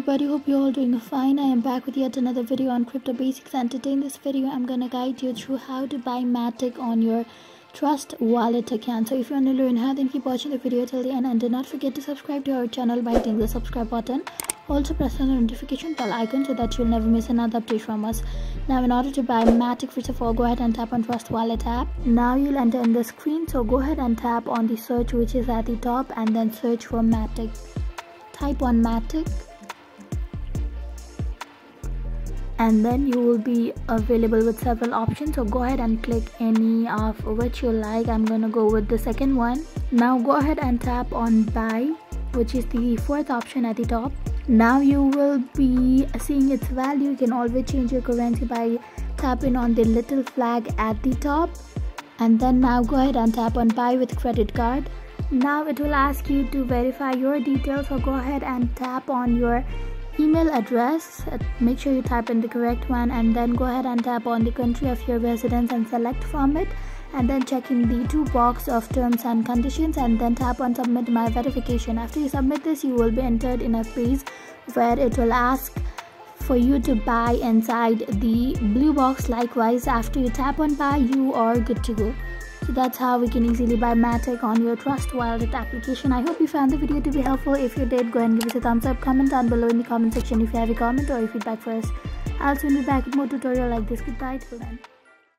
everybody, hope you're all doing fine. I am back with yet another video on crypto basics, and today in this video I'm gonna guide you through how to buy Matic on your Trust Wallet account. So if you want to learn how, then keep watching the video till the end, and do not forget to subscribe to our channel by hitting the subscribe button. Also press on the notification bell icon so that you'll never miss another update from us. Now in order to buy Matic, first of all go ahead and tap on Trust Wallet app. Now you'll enter in the screen, so go ahead and tap on the search which is at the top and then search for Matic. Type on Matic and then you will be available with several options, so go ahead and click any of which you like. I'm gonna go with the second one. Now go ahead and tap on buy, which is the fourth option at the top. Now you will be seeing its value. You can always change your currency by tapping on the little flag at the top, and then now go ahead and tap on buy with credit card. Now it will ask you to verify your details, so go ahead and tap on your email address. Make sure you type in the correct one, and then go ahead and tap on the country of your residence and select from it, and then check in the two box of terms and conditions, and then tap on submit my verification. After you submit this, you will be entered in a page where it will ask for you to buy inside the blue box. Likewise, after you tap on buy, you are good to go. So that's how we can easily buy Matic on your Trust Wallet application. I hope you found the video to be helpful. If you did, go ahead and give us a thumbs up. Comment down below in the comment section if you have a comment or a feedback for us. I'll soon be back with more tutorial like this. Goodbye till then.